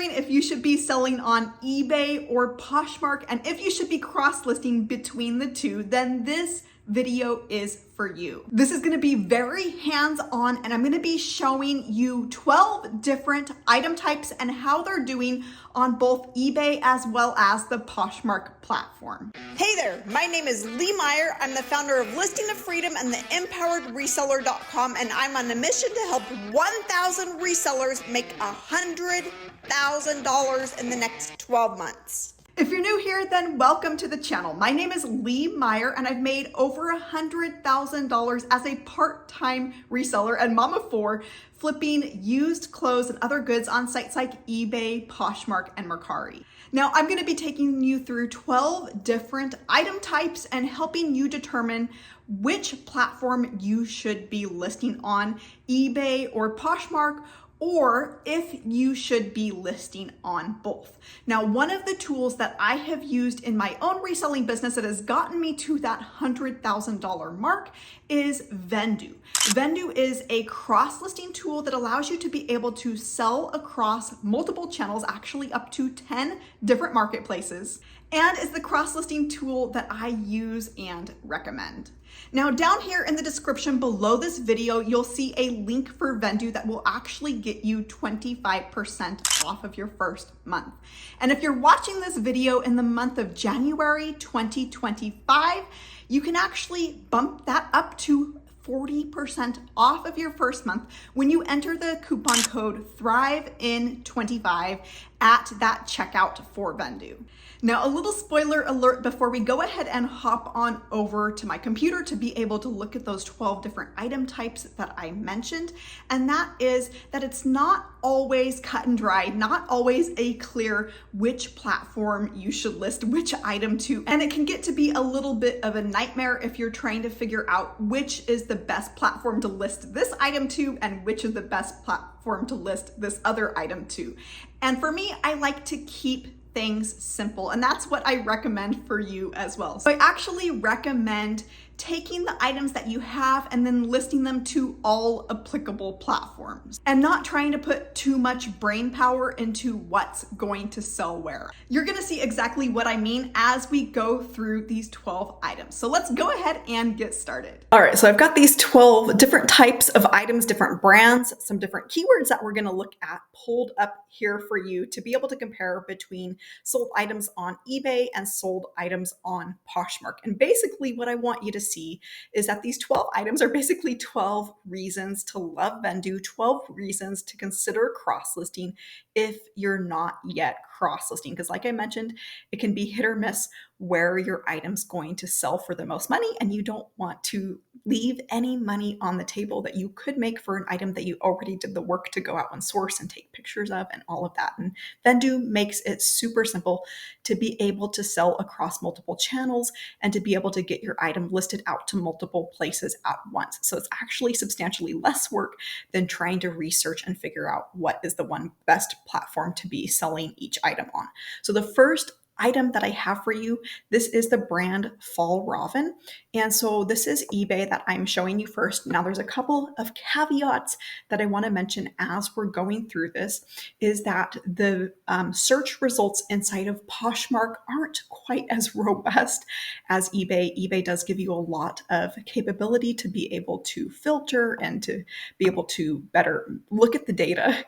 wondering if you should be selling on eBay or Poshmark and if you should be cross-listing between the two, then this video is for you. This is going to be very hands-on and I'm going to be showing you 12 different item types and how they're doing on both eBay as well as the Poshmark platform. Hey there, my name is Lee Meyer. I'm the founder of Listing of Freedom and the empoweredreseller.com, and I'm on a mission to help 1,000 resellers make $100,000 in the next 12 months. If you're new here, then welcome to the channel. My name is Lee Meyer and I've made over $100,000 as a part-time reseller and mom of four, flipping used clothes and other goods on sites like eBay, Poshmark, and Mercari. Now, I'm going to be taking you through 12 different item types and helping you determine which platform you should be listing on, eBay or Poshmark, or if you should be listing on both. Now, one of the tools that I have used in my own reselling business that has gotten me to that $100,000 mark is Vendoo. Vendoo is a cross-listing tool that allows you to be able to sell across multiple channels, actually up to 10 different marketplaces, and is the cross-listing tool that I use and recommend. Now, down here in the description below this video, you'll see a link for Vendoo that will actually get you 25% off of your first month. And if you're watching this video in the month of January 2025, you can actually bump that up to 40% off of your first month when you enter the coupon code THRIVEIN25 at that checkout for Vendoo. Now, a little spoiler alert before we go ahead and hop on over to my computer to be able to look at those 12 different item types that I mentioned. And that is that it's not always cut and dry, not always a clear which platform you should list which item to. And it can get to be a little bit of a nightmare if you're trying to figure out which is the best platform to list this item to and which is the best platform to list this other item to. And for me, I like to keep things simple, and that's what I recommend for you as well. So I actually recommend taking the items that you have and then listing them to all applicable platforms and not trying to put too much brain power into what's going to sell where. You're going to see exactly what I mean as we go through these 12 items. So let's go ahead and get started. All right, so I've got these 12 different types of items, different brands, some different keywords that we're going to look at pulled up here for you to be able to compare between sold items on eBay and sold items on Poshmark. And basically what I want you to see is that these 12 items are basically 12 reasons to love Vendoo, 12 reasons to consider cross-listing if you're not yet cross-listing. Because like I mentioned, it can be hit or miss where your item's going to sell for the most money, and you don't want to leave any money on the table that you could make for an item that you already did the work to go out and source and take pictures of and all of that. And Vendoo makes it super simple to be able to sell across multiple channels and to be able to get your item listed out to multiple places at once. So it's actually substantially less work than trying to research and figure out what is the one best platform to be selling each item on. So the first item that I have for you, this is the brand Fall Raven. And so this is eBay that I'm showing you first. Now there's a couple of caveats that I want to mention as we're going through this, is that the search results inside of Poshmark aren't quite as robust as eBay. eBay does give you a lot of capability to be able to filter and to be able to better look at the data.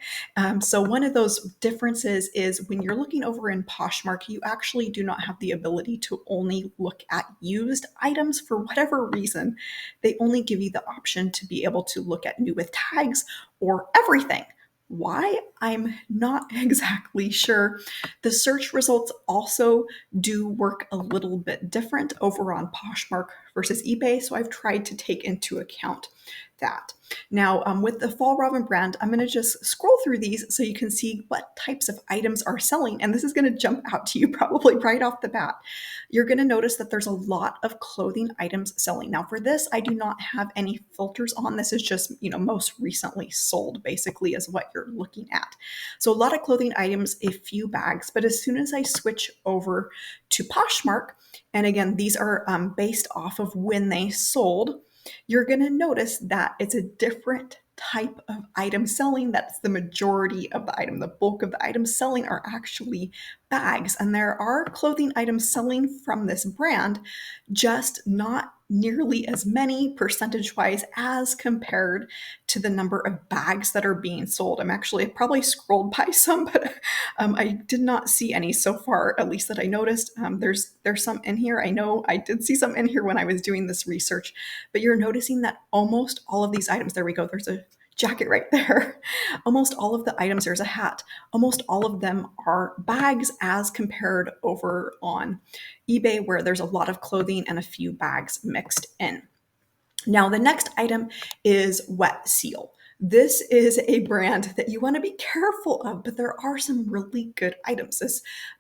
So one of those differences is when you're looking over in Poshmark, you actually do not have the ability to only look at used items for whatever reason. They only give you the option to be able to look at new with tags or everything. Why? I'm not exactly sure. The search results also do work a little bit different over on Poshmark versus eBay, so I've tried to take into account that. Now, with the Fall Raven brand, I'm going to just scroll through these so you can see what types of items are selling. And this is going to jump out to you probably right off the bat. You're going to notice that there's a lot of clothing items selling. Now, for this, I do not have any filters on. This is just, most recently sold, basically, is what you're looking at. So a lot of clothing items, a few bags. But as soon as I switch over to Poshmark, and again, these are based off of when they sold, you're going to notice that it's a different type of item selling. That's the majority of the item. The bulk of the items selling are actually bags. And there are clothing items selling from this brand, just not nearly as many percentage wise as compared to the number of bags that are being sold. I probably scrolled by some, but I did not see any so far, at least that I noticed. There's some in here. I know I did see some in here when I was doing this research, but you're noticing that almost all of these items, there we go, there's a jacket right there. Almost all of the items, there's a hat. Almost all of them are bags as compared over on eBay, where there's a lot of clothing and a few bags mixed in. Now, the next item is Wet Seal. This is a brand that you want to be careful of, but there are some really good items.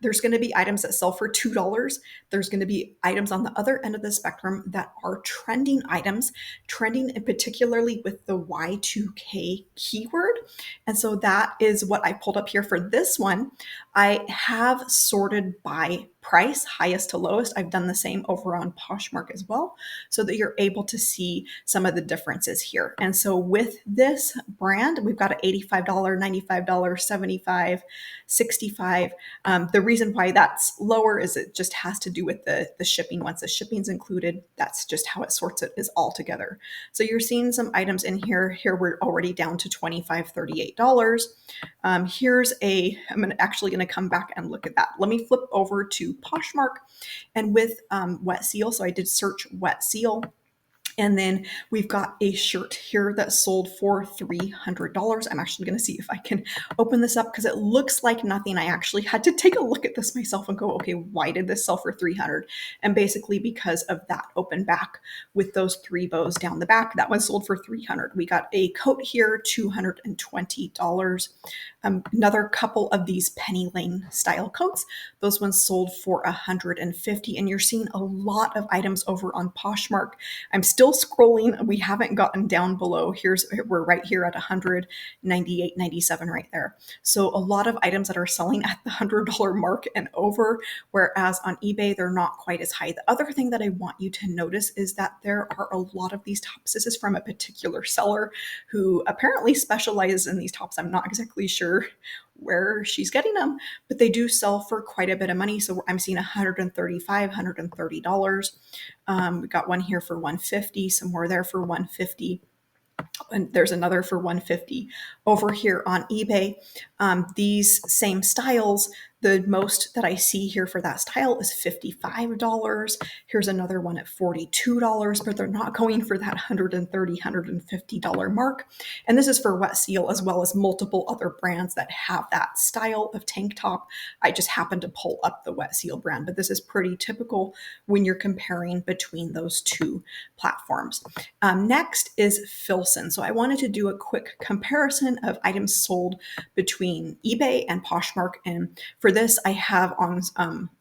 There's going to be items that sell for $2. There's going to be items on the other end of the spectrum that are trending items, trending particularly with the Y2K keyword. And so that is what I pulled up here for this one. I have sorted by price, highest to lowest. I've done the same over on Poshmark as well, so that you're able to see some of the differences here. And so with this brand, we've got an $85, $95, $75, $65. The reason why that's lower is it just has to do with the shipping. Once the shipping's included, that's just how it sorts it is all together. So you're seeing some items in here. Here we're already down to $25, $38. I'm actually going to come back and look at that. Let me flip over to Poshmark, and with Wet Seal. So I did search Wet Seal. And then we've got a shirt here that sold for $300. I'm actually going to see if I can open this up because it looks like nothing. I actually had to take a look at this myself and go, okay, why did this sell for $300? And basically because of that open back with those 3 bows down the back, that one sold for $300. We got a coat here, $220. Another couple of these penny lane style coats, those ones sold for $150. And you're seeing a lot of items over on Poshmark. I'm still scrolling. We haven't gotten down below. We're right here at 198, 97 right there. So a lot of items that are selling at the $100 mark and over, whereas on eBay, they're not quite as high. The other thing that I want you to notice is that there are a lot of these tops. This is from a particular seller who apparently specializes in these tops. I'm not exactly sure where she's getting them, but they do sell for quite a bit of money. So I'm seeing $135, $130. We got one here for $150, some more there for $150. And there's another for $150 over here on eBay. These same styles, the most that I see here for that style is $55. Here's another one at $42, but they're not going for that $130, $150 mark. And this is for Wet Seal as well as multiple other brands that have that style of tank top. I just happened to pull up the Wet Seal brand, but this is pretty typical when you're comparing between those two platforms. Next is Filson. So I wanted to do a quick comparison of items sold between eBay and Poshmark. And for this, I have on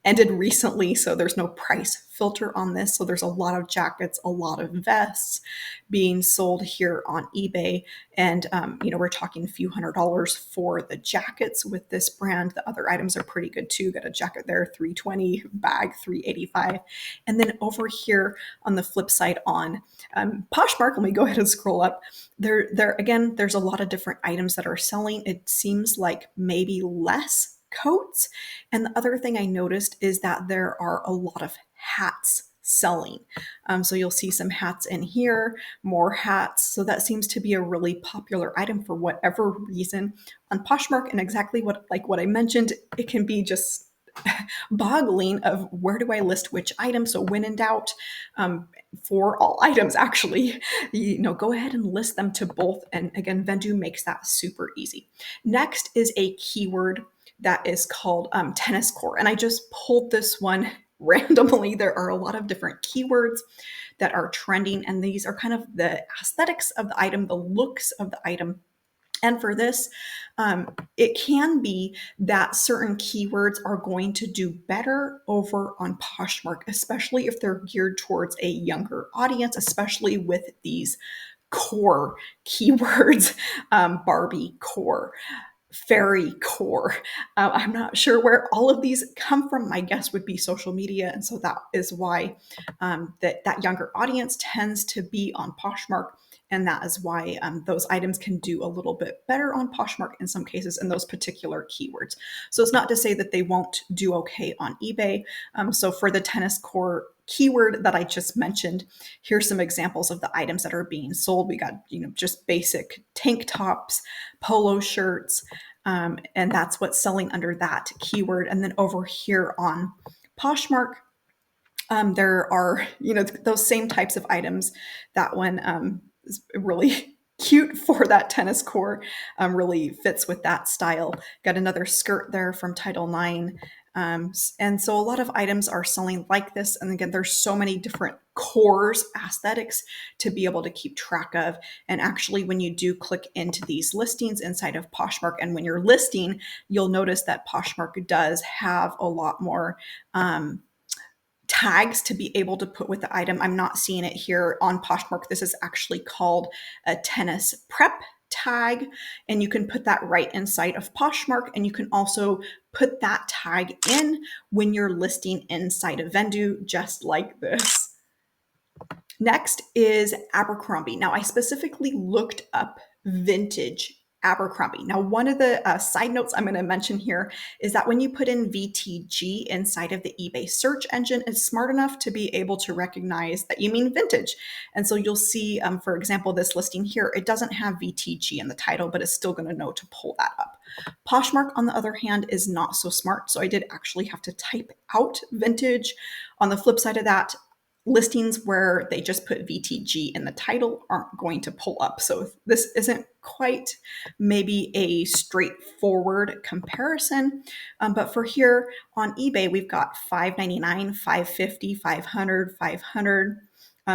ended recently, so there's no price filter on this. So there's a lot of jackets, a lot of vests being sold here on eBay. And, we're talking a few $100s for the jackets with this brand. The other items are pretty good too. Got a jacket there, $320, bag, $385. And then over here on the flip side on Poshmark, let me go ahead and scroll up. There again, there's a lot of different items that are selling. It seems like maybe less coats. And the other thing I noticed is that there are a lot of hats selling. So you'll see some hats in here, more hats. So that seems to be a really popular item for whatever reason on Poshmark. And exactly what I mentioned, it can be just boggling of where do I list which item. So when in doubt, for all items, actually, go ahead and list them to both. And again, Vendoo makes that super easy. Next is a keyword that is called tennis court. And I just pulled this one randomly. There are a lot of different keywords that are trending, and these are kind of the aesthetics of the item, the looks of the item. And for this, it can be that certain keywords are going to do better over on Poshmark, especially if they're geared towards a younger audience, especially with these core keywords, Barbie core, fairy core. I'm not sure where all of these come from. My guess would be social media. And so that is why that younger audience tends to be on Poshmark. And that is why those items can do a little bit better on Poshmark in some cases in those particular keywords. So it's not to say that they won't do okay on eBay. So for the tennis court keyword that I just mentioned, here's some examples of the items that are being sold. We got, just basic tank tops, polo shirts, and that's what's selling under that keyword. And then over here on Poshmark, there are, those same types of items. That one is really cute for that tennis court, really fits with that style. Got another skirt there from Title IX. And so a lot of items are selling like this. And again, there's so many different cores, aesthetics to be able to keep track of. And actually, when you do click into these listings inside of Poshmark, and when you're listing, you'll notice that Poshmark does have a lot more tags to be able to put with the item. I'm not seeing it here on Poshmark. This is actually called a tennis prep tag, and you can put that right inside of Poshmark, and you can also put that tag in when you're listing inside of Vendoo, just like this. Next is Abercrombie. Now, I specifically looked up vintage Abercrombie. Now, one of the side notes I'm going to mention here is that when you put in VTG inside of the eBay search engine, it's smart enough to be able to recognize that you mean vintage. And so you'll see, for example, this listing here, it doesn't have VTG in the title, but it's still going to know to pull that up. Poshmark, on the other hand, is not so smart. So I did actually have to type out vintage. On the flip side of that, listings where they just put VTG in the title aren't going to pull up. So this isn't quite maybe a straightforward comparison. But for here on eBay, we've got $5.99, $5.50, $500, $500.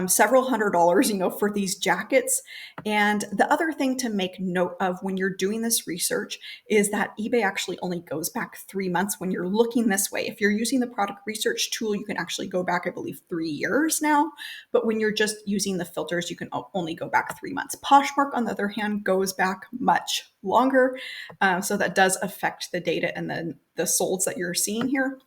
Several $100s, for these jackets. And the other thing to make note of when you're doing this research is that eBay actually only goes back 3 months when you're looking this way. If you're using the product research tool, you can actually go back, I believe, 3 years now. But when you're just using the filters, you can only go back 3 months. Poshmark, on the other hand, goes back much longer. So that does affect the data and then the solds that you're seeing here.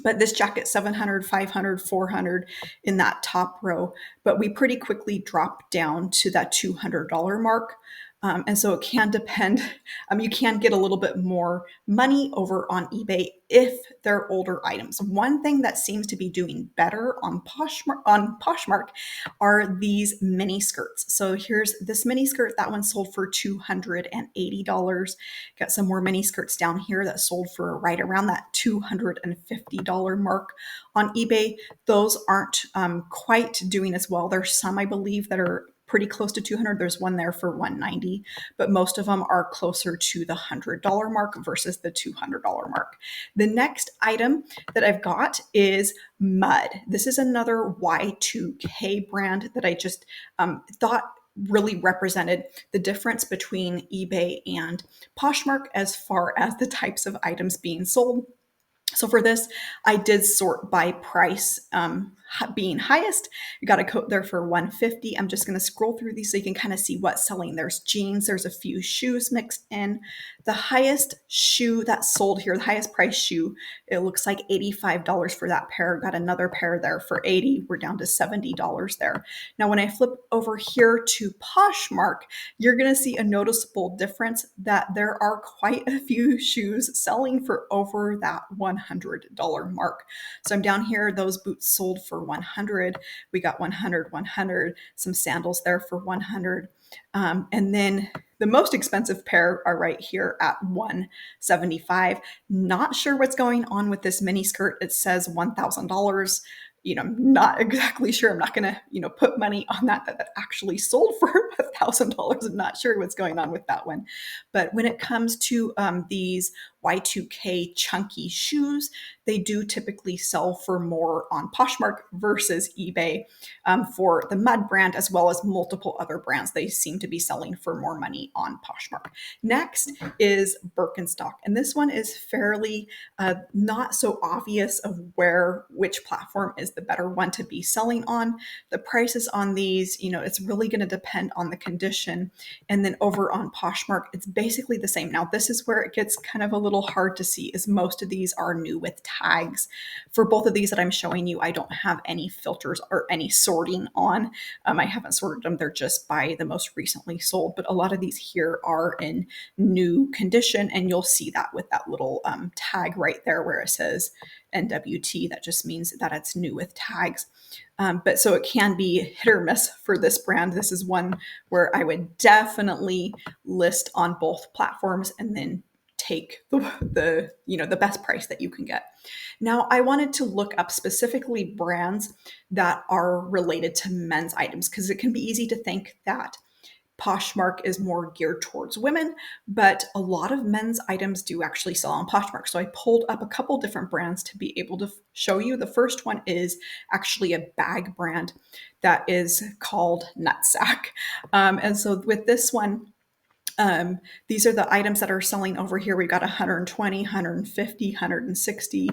But this jacket, 700, 500, 400 in that top row. But we pretty quickly drop down to that $200 mark. And so it can depend. You can get a little bit more money over on eBay if they're older items. One thing that seems to be doing better on Poshmark are these mini skirts. So here's this mini skirt. That one sold for $280. Got some more mini skirts down here that sold for right around that $250 mark on eBay. Those aren't quite doing as well. There's some, I believe, that are pretty close to 200. There's one there for 190, but most of them are closer to the $100 mark versus the $200 mark. The next item that I've got is Mud. This is another Y2K brand that I just thought really represented the difference between eBay and Poshmark as far as the types of items being sold. So for this, I did sort by price being highest. You got a coat there for $150. I'm just going to scroll through these so you can kind of see what's selling. There's jeans. There's a few shoes mixed in. The highest shoe that sold here, the highest price shoe, it looks like $85 for that pair. Got another pair there for $80. We're down to $70 there. Now, when I flip over here to Poshmark, you're going to see a noticeable difference that there are quite a few shoes selling for over that $100 mark. So I'm down here, those boots sold for $100. We got $100, some sandals there for $100. And then the most expensive pair are right here at $175. Not sure what's going on with this mini skirt. It says $1,000. Not exactly sure. I'm not going to, put money on that actually sold for $1,000. I'm not sure what's going on with that one. But when it comes to these Y2K chunky shoes, they do typically sell for more on Poshmark versus eBay for the Mud brand, as well as multiple other brands. They seem to be selling for more money on Poshmark. Next is Birkenstock. And this one is fairly not so obvious of which platform is the better one to be selling on. The prices on these, it's really going to depend on the condition. And then over on Poshmark, it's basically the same. Now, this is where it gets kind of a little little hard to see is most of these are new with tags. For both of these that I'm showing you, I don't have any filters or any sorting on. I haven't sorted them. They're just by the most recently sold, but a lot of these here are in new condition, and you'll see that with that little tag right there where it says NWT. That just means that it's new with tags. But so it can be hit or miss for this brand. This is one where I would definitely list on both platforms and then take the best price that you can get. Now, I wanted to look up specifically brands that are related to men's items because it can be easy to think that Poshmark is more geared towards women, but a lot of men's items do actually sell on Poshmark. So I pulled up a couple different brands to be able to show you. The first one is actually a bag brand that is called Nutsack. And so with this one, these are the items that are selling over here. We've got 120, 150, 160,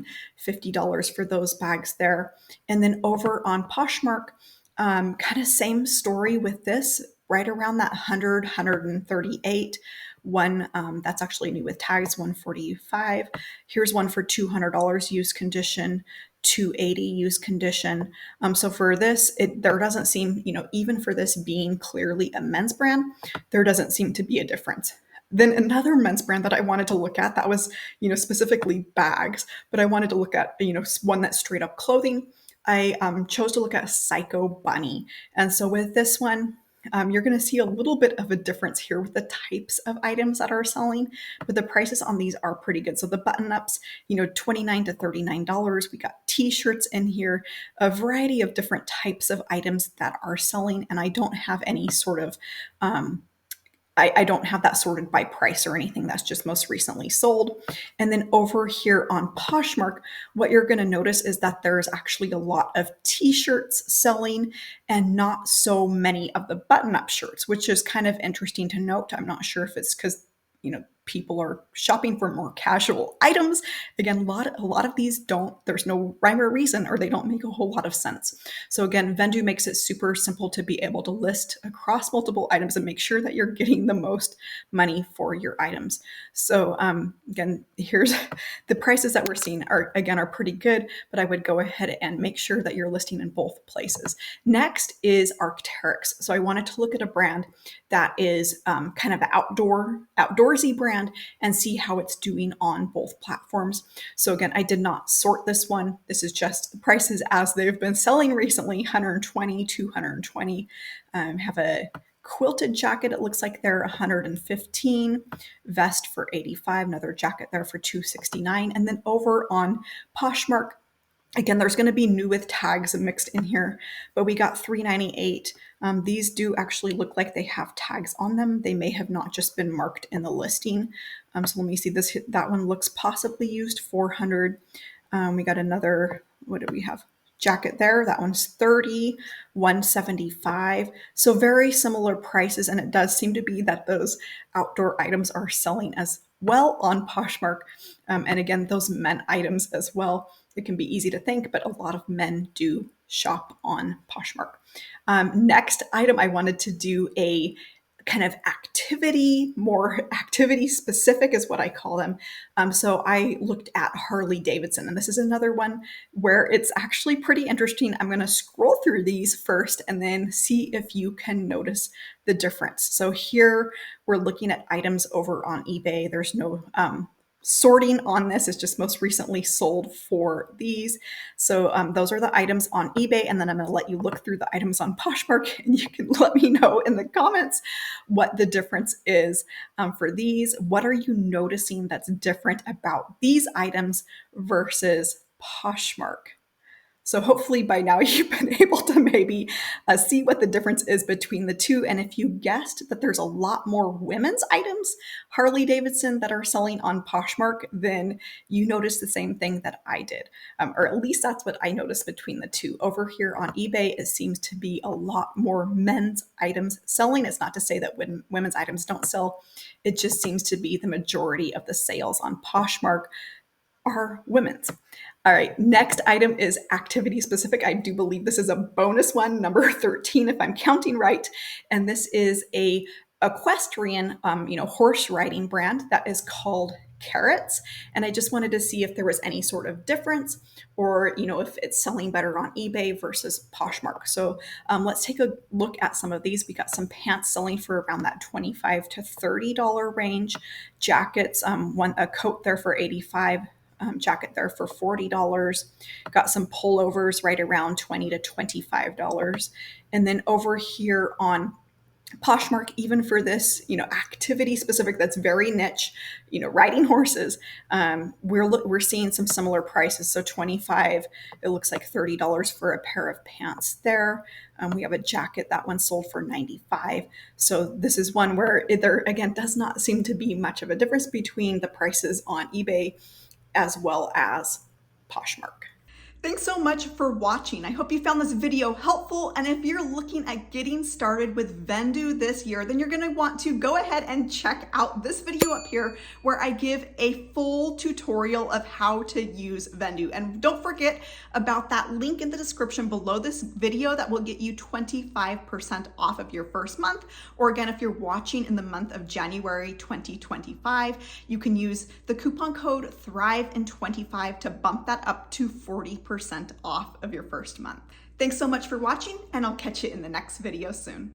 $50 for those bags there. And then over on Poshmark, kind of same story with this, right around that 100, 138. One that's actually new with tags, 145. Here's one for $200 used condition, 280 used condition. So for this, there doesn't seem, even for this being clearly a men's brand, there doesn't seem to be a difference. Then another men's brand that I wanted to look at that was, specifically bags, but I wanted to look at, one that's straight up clothing. I chose to look at Psycho Bunny. And so with this one, you're going to see a little bit of a difference here with the types of items that are selling, but the prices on these are pretty good. So the button ups, $29 to $39. We got t-shirts in here, a variety of different types of items that are selling. And I don't have any sort of, I don't have that sorted by price or anything. That's just most recently sold. And then over here on Poshmark, what you're going to notice is that there's actually a lot of t-shirts selling and not so many of the button-up shirts, which is kind of interesting to note. I'm not sure if it's because, people are shopping for more casual items. Again, a lot of these there's no rhyme or reason, or they don't make a whole lot of sense. So again, Vendoo makes it super simple to be able to list across multiple items and make sure that you're getting the most money for your items. So again, here's the prices that we're seeing are pretty good, but I would go ahead and make sure that you're listing in both places. Next is Arc'teryx. So I wanted to look at a brand that is kind of an outdoorsy brand and see how it's doing on both platforms. So again, I did not sort this one. This is just the prices as they've been selling recently, 120, 220. Have a quilted jacket. It looks like they're 115, vest for 85, another jacket there for 269. And then over on Poshmark, again, there's going to be new with tags mixed in here, but we got 398. These do actually look like they have tags on them. They may have not just been marked in the listing. So let me see this. That one looks possibly used, 400. We got another, what do we have? Jacket there. That one's 30, 175. So very similar prices. And it does seem to be that those outdoor items are selling as well on Poshmark. And again, those men items as well. It can be easy to think, but a lot of men do shop on Poshmark. Next item, I wanted to do a kind of more activity specific is what I call them. So I looked at Harley Davidson, and this is another one where it's actually pretty interesting. I'm going to scroll through these first and then see if you can notice the difference. So here we're looking at items over on eBay. There's no sorting on this. Is just most recently sold for these. So those are the items on eBay. And then I'm going to let you look through the items on Poshmark, and you can let me know in the comments what the difference is for these. What are you noticing that's different about these items versus Poshmark? So hopefully by now you've been able to maybe see what the difference is between the two. And if you guessed that there's a lot more women's items, Harley Davidson, that are selling on Poshmark, then you noticed the same thing that I did. Or at least that's what I noticed between the two. Over here on eBay, it seems to be a lot more men's items selling. It's not to say that women's items don't sell. It just seems to be the majority of the sales on Poshmark are women's. All right, next item is activity specific. I do believe this is a bonus one, number 13, if I'm counting right. And this is a equestrian, horse riding brand that is called carats. And I just wanted to see if there was any sort of difference, or, you know, if it's selling better on eBay versus Poshmark. So let's take a look at some of these. We got some pants selling for around that $25 to $30 range. Jackets, a coat there for $85. Jacket there for $40. Got some pullovers right around $20 to $25. And then over here on Poshmark, even for this, you know, activity specific, that's very niche, you know, riding horses, we're seeing some similar prices. So 25, it looks like $30 for a pair of pants there. We have a jacket, that one sold for 95. So this is one where there again does not seem to be much of a difference between the prices on eBay as well as Poshmark. Thanks so much for watching. I hope you found this video helpful. And if you're looking at getting started with Vendoo this year, then you're gonna want to go ahead and check out this video up here where I give a full tutorial of how to use Vendoo. And don't forget about that link in the description below this video that will get you 25% off of your first month. Or again, if you're watching in the month of January 2025, you can use the coupon code THRIVE25 to bump that up to 40% off of your first month. Thanks so much for watching, and I'll catch you in the next video soon.